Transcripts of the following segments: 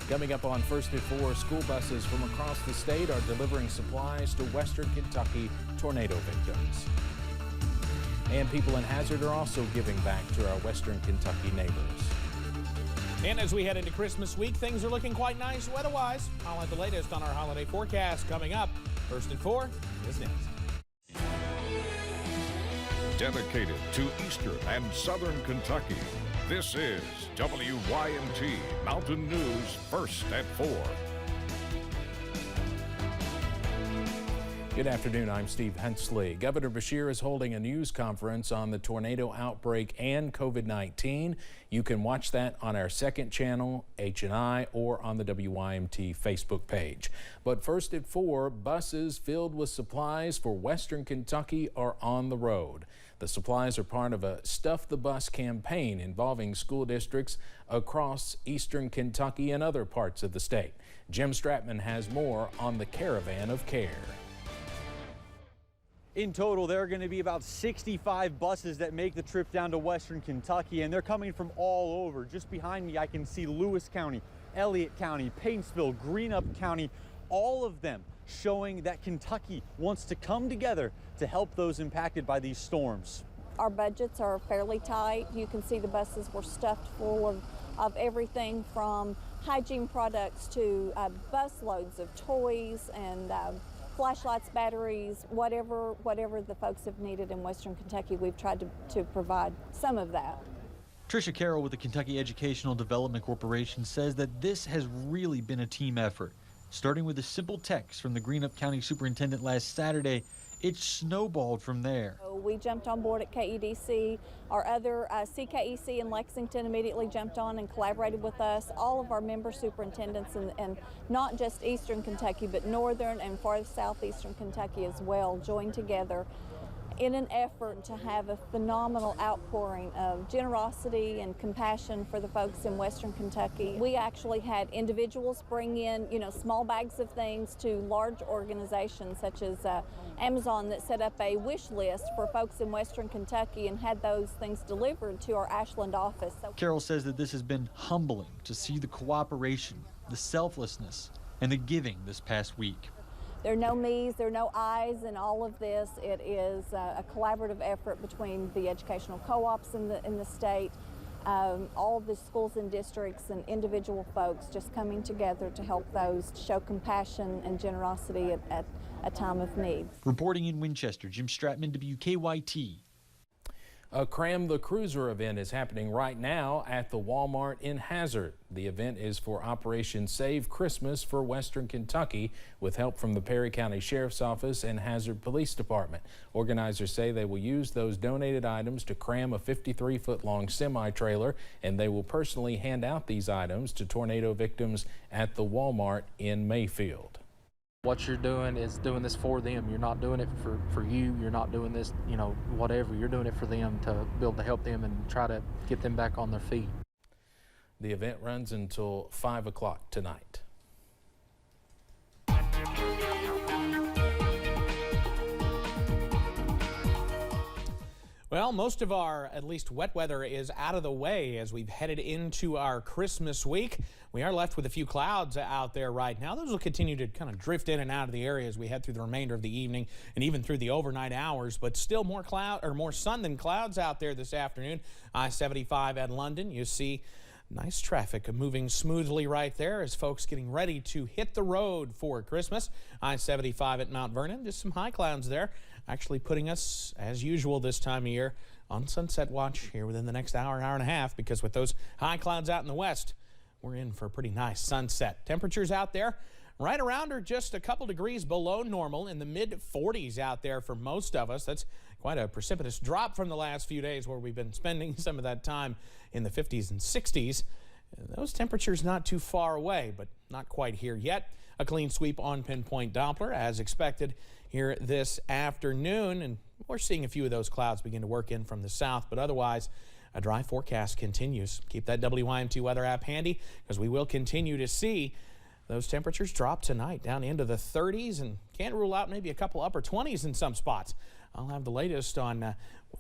Coming up on First at 4, school buses from across the state are delivering supplies to Western Kentucky tornado victims. And people in Hazard are also giving back to our Western Kentucky neighbors. And as we head into Christmas week, things are looking quite nice weather-wise. I'll have the latest on our holiday forecast coming up. First at 4 is next. Dedicated to Eastern and Southern Kentucky, this is WYMT Mountain News First at 4. Good afternoon, I'm Steve Hensley. Governor Beshear is holding a news conference on the tornado outbreak and COVID-19. You can watch that on our second channel, HNI, or on the WYMT Facebook page. But first at 4, buses filled with supplies for Western Kentucky are on the road. The supplies are part of a Stuff the Bus campaign involving school districts across Eastern Kentucky and other parts of the state. Jim Stratman has more on the Caravan of Care. In total, there are going to be about 65 buses that make the trip down to Western Kentucky, and they're coming from all over. Just behind me, I can see Lewis County, Elliott County, Paintsville, Greenup County, all of them showing that Kentucky wants to come together to help those impacted by these storms. Our budgets are fairly tight. You can see the buses were stuffed full of everything from hygiene products to bus loads of toys and flashlights, batteries, whatever the folks have needed in Western Kentucky, we've tried to provide some of that. Tricia Carroll with the Kentucky Educational Development Corporation says that this has really been a team effort. Starting with a simple text from the Greenup County Superintendent last Saturday, it snowballed from there. We jumped on board at KEDC. Our other CKEC in Lexington immediately jumped on and collaborated with us. All of our member superintendents and not just Eastern Kentucky, but Northern and far southeastern Kentucky as well joined together in an effort to have a phenomenal outpouring of generosity and compassion for the folks in Western Kentucky. We actually had individuals bring in, small bags of things to large organizations such as Amazon that set up a wish list for folks in Western Kentucky and had those things delivered to our Ashland office. Carol says that this has been humbling to see the cooperation, the selflessness, and the giving this past week. There are no me's, there are no I's in all of this. It is a collaborative effort between the educational co-ops in the state, all of the schools and districts and individual folks just coming together to help those, to show compassion and generosity at a time of need. Reporting in Winchester, Jim Stratman, WKYT. A Cram the Cruiser event is happening right now at the Walmart in Hazard. The event is for Operation Save Christmas for Western Kentucky with help from the Perry County Sheriff's Office and Hazard Police Department. Organizers say they will use those donated items to cram a 53-foot-long semi-trailer, and they will personally hand out these items to tornado victims at the Walmart in Mayfield. What you're doing is doing this for them. You're not doing it for you. You're not doing this, whatever. You're doing it for them to be able to help them and try to get them back on their feet. The event runs until 5 o'clock tonight. Well, most of our, at least wet weather, is out of the way as we've headed into our Christmas week. We are left with a few clouds out there right now. Those will continue to kind of drift in and out of the area as we head through the remainder of the evening and even through the overnight hours, but still more sun than clouds out there this afternoon. I-75 at London, you see nice traffic moving smoothly right there as folks getting ready to hit the road for Christmas. I-75 at Mount Vernon, just some high clouds there, actually putting us, as usual this time of year, on sunset watch here within the next hour and a half, because with those high clouds out in the west, we're in for a pretty nice sunset. Temperatures out there right around or just a couple degrees below normal, in the mid-40s out there for most of us. That's quite a precipitous drop from the last few days where we've been spending some of that time in the 50s and 60s. Those temperatures not too far away, but not quite here yet. A clean sweep on Pinpoint Doppler as expected here this afternoon, and we're seeing a few of those clouds begin to work in from the south, but otherwise a dry forecast continues. Keep that WYMT weather app handy because we will continue to see those temperatures drop tonight down into the 30s, and can't rule out maybe a couple upper 20s in some spots. I'll have the latest on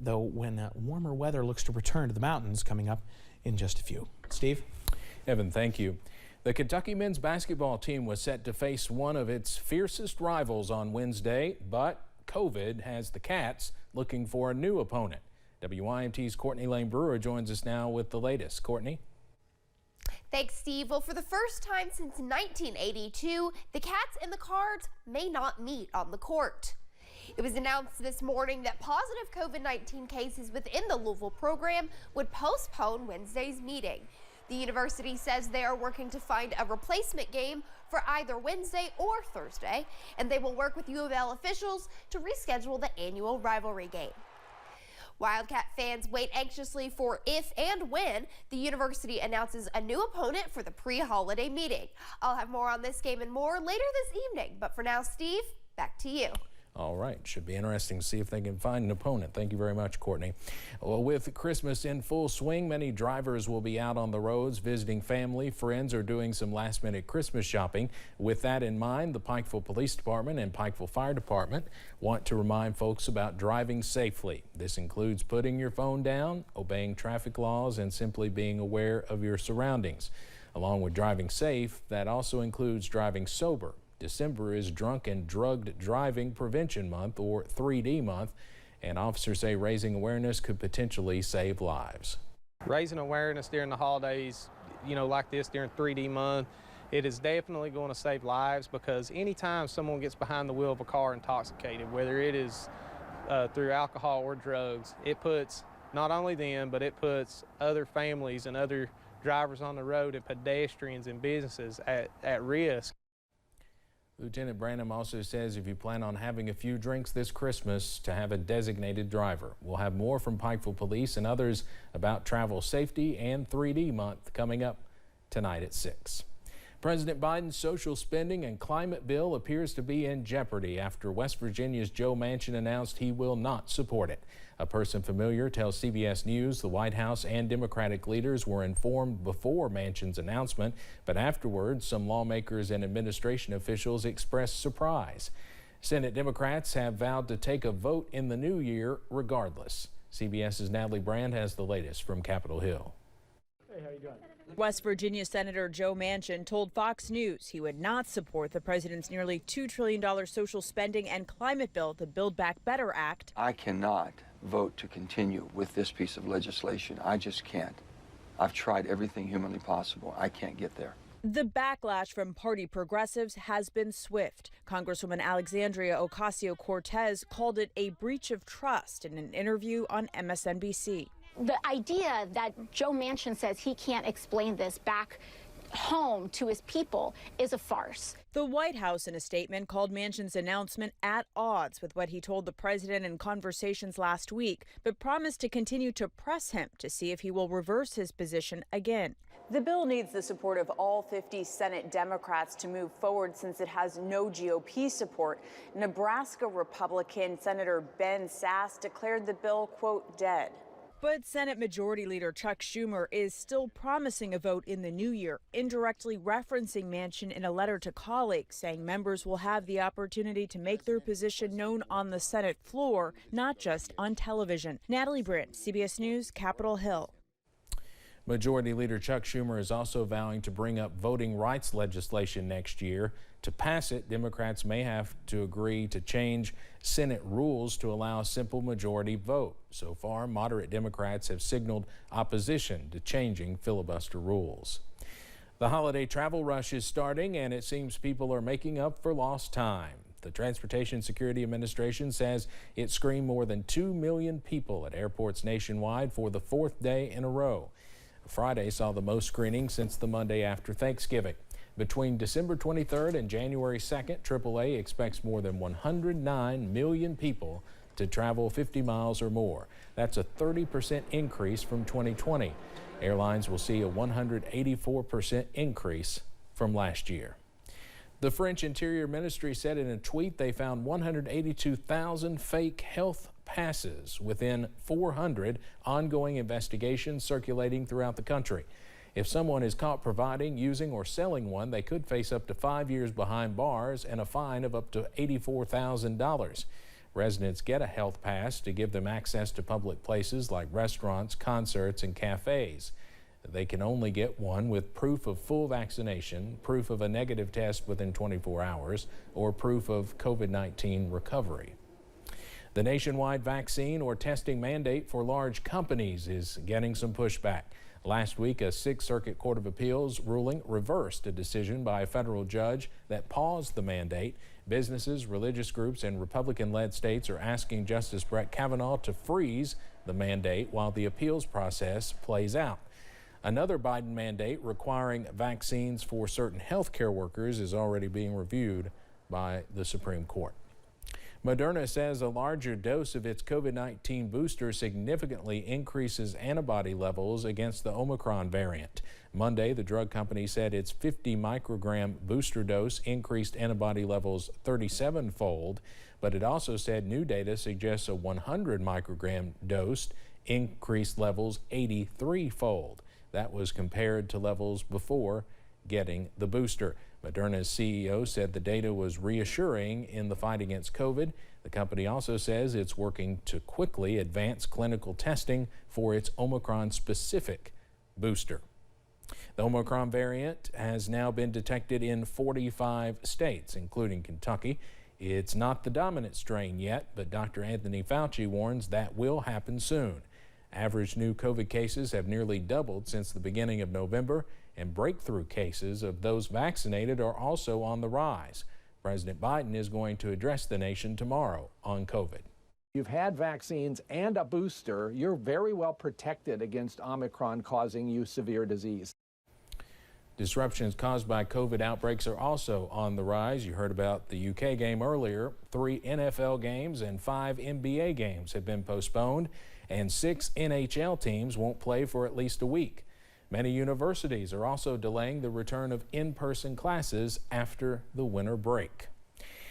when warmer weather looks to return to the mountains coming up in just a few. Steve? Evan, thank you. The Kentucky men's basketball team was set to face one of its fiercest rivals on Wednesday, but COVID has the Cats looking for a new opponent. WYMT's Courtney Lane Brewer joins us now with the latest. Courtney? Thanks, Steve. Well, for the first time since 1982, the Cats and the Cards may not meet on the court. It was announced this morning that positive COVID-19 cases within the Louisville program would postpone Wednesday's meeting. The university says they are working to find a replacement game for either Wednesday or Thursday, and they will work with U of L officials to reschedule the annual rivalry game. Wildcat fans wait anxiously for if and when the university announces a new opponent for the pre-holiday meeting. I'll have more on this game and more later this evening, but for now, Steve, back to you. All right. Should be interesting to see if they can find an opponent. Thank you very much, Courtney. Well, with Christmas in full swing, many drivers will be out on the roads visiting family, friends, or doing some last-minute Christmas shopping. With that in mind, the Pikeville Police Department and Pikeville Fire Department want to remind folks about driving safely. This includes putting your phone down, obeying traffic laws, and simply being aware of your surroundings. Along with driving safe, that also includes driving sober. December is Drunk and Drugged Driving Prevention Month, or 3D month, and officers say raising awareness could potentially save lives. Raising awareness during the holidays, like this during 3D month, it is definitely going to save lives, because anytime someone gets behind the wheel of a car intoxicated, whether it is through alcohol or drugs, it puts not only them, but it puts other families and other drivers on the road and pedestrians and businesses at risk. Lieutenant Branham also says if you plan on having a few drinks this Christmas, to have a designated driver. We'll have more from Pikeville Police and others about travel safety and 3D month coming up tonight at 6. President Biden's social spending and climate bill appears to be in jeopardy after West Virginia's Joe Manchin announced he will not support it. A person familiar tells CBS News the White House and Democratic leaders were informed before Manchin's announcement, but afterwards some lawmakers and administration officials expressed surprise. Senate Democrats have vowed to take a vote in the new year regardless. CBS's Natalie Brand has the latest from Capitol Hill. Hey, how you doing? West Virginia Senator Joe Manchin told Fox News he would not support the president's nearly $2 trillion social spending and climate bill, the Build Back Better Act. I cannot vote to continue with this piece of legislation. I just can't. I've tried everything humanly possible. I can't get there. The backlash from party progressives has been swift. Congresswoman Alexandria Ocasio-Cortez called it a breach of trust in an interview on MSNBC. The idea that Joe Manchin says he can't explain this back home to his people is a farce. The White House, in a statement, called Manchin's announcement at odds with what he told the president in conversations last week, but promised to continue to press him to see if he will reverse his position again. The bill needs the support of all 50 Senate Democrats to move forward since it has no GOP support. Nebraska Republican Senator Ben Sasse declared the bill, quote, dead. But Senate Majority Leader Chuck Schumer is still promising a vote in the new year, indirectly referencing Manchin in a letter to colleagues, saying members will have the opportunity to make their position known on the Senate floor, not just on television. Natalie Brand, CBS News, Capitol Hill. Majority Leader Chuck Schumer is also vowing to bring up voting rights legislation next year. To pass it, Democrats may have to agree to change Senate rules to allow a simple majority vote. So far, moderate Democrats have signaled opposition to changing filibuster rules. The holiday travel rush is starting, and it seems people are making up for lost time. The Transportation Security Administration says it screened more than 2 million people at airports nationwide for the 4th day in a row. Friday saw the most screening since the Monday after Thanksgiving. Between December 23rd and January 2nd, AAA expects more than 109 million people to travel 50 miles or more. That's a 30% increase from 2020. Airlines will see a 184% increase from last year. The French Interior Ministry said in a tweet they found 182,000 fake health passes within 400 ongoing investigations circulating throughout the country. If someone is caught providing, using, or selling one, they could face up to 5 years behind bars and a fine of up to $84,000. Residents get a health pass to give them access to public places like restaurants, concerts, and cafes. They can only get one with proof of full vaccination, proof of a negative test within 24 hours, or proof of COVID-19 recovery. The nationwide vaccine or testing mandate for large companies is getting some pushback. Last week, a Sixth Circuit Court of Appeals ruling reversed a decision by a federal judge that paused the mandate. Businesses, religious groups, and Republican-led states are asking Justice Brett Kavanaugh to freeze the mandate while the appeals process plays out. Another Biden mandate requiring vaccines for certain health care workers is already being reviewed by the Supreme Court. Moderna says a larger dose of its COVID-19 booster significantly increases antibody levels against the Omicron variant. Monday, the drug company said its 50 microgram booster dose increased antibody levels 37-fold, but it also said new data suggests a 100 microgram dose increased levels 83-fold. That was compared to levels before getting the booster. Moderna's CEO said the data was reassuring in the fight against COVID. The company also says it's working to quickly advance clinical testing for its Omicron-specific booster. The Omicron variant has now been detected in 45 states, including Kentucky. It's not the dominant strain yet, but Dr. Anthony Fauci warns that will happen soon. Average new COVID cases have nearly doubled since the beginning of November, and breakthrough cases of those vaccinated are also on the rise. President Biden is going to address the nation tomorrow on COVID. You've had vaccines and a booster. You're very well protected against Omicron causing you severe disease. Disruptions caused by COVID outbreaks are also on the rise. You heard about the UK game earlier. 3 NFL games and 5 NBA games have been postponed, and 6 NHL teams won't play for at least a week. Many universities are also delaying the return of in-person classes after the winter break.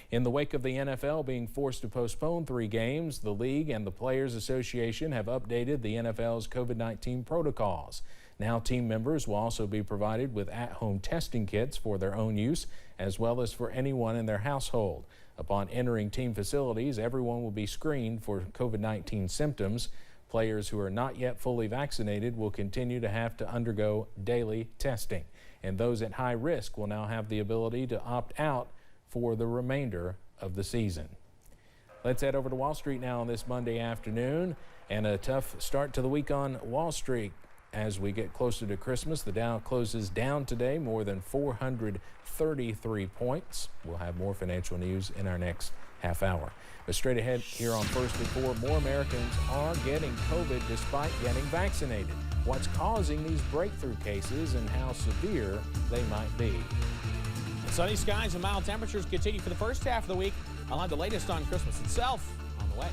In the wake of the NFL being forced to postpone 3 games, the league and the Players Association have updated the NFL's COVID-19 protocols. Now team members will also be provided with at-home testing kits for their own use, as well as for anyone in their household. Upon entering team facilities, everyone will be screened for COVID-19 symptoms. Players who are not yet fully vaccinated will continue to have to undergo daily testing, and those at high risk will now have the ability to opt out for the remainder of the season. Let's head over to Wall Street now on this Monday afternoon, and a tough start to the week on Wall Street. As we get closer to Christmas, the Dow closes down today more than 433 points. We'll have more financial news in our next half hour. But straight ahead here on First at 4, more Americans are getting COVID despite getting vaccinated. What's causing these breakthrough cases and how severe they might be. Sunny skies and mild temperatures continue for the first half of the week. I'll have the latest on Christmas itself on the way.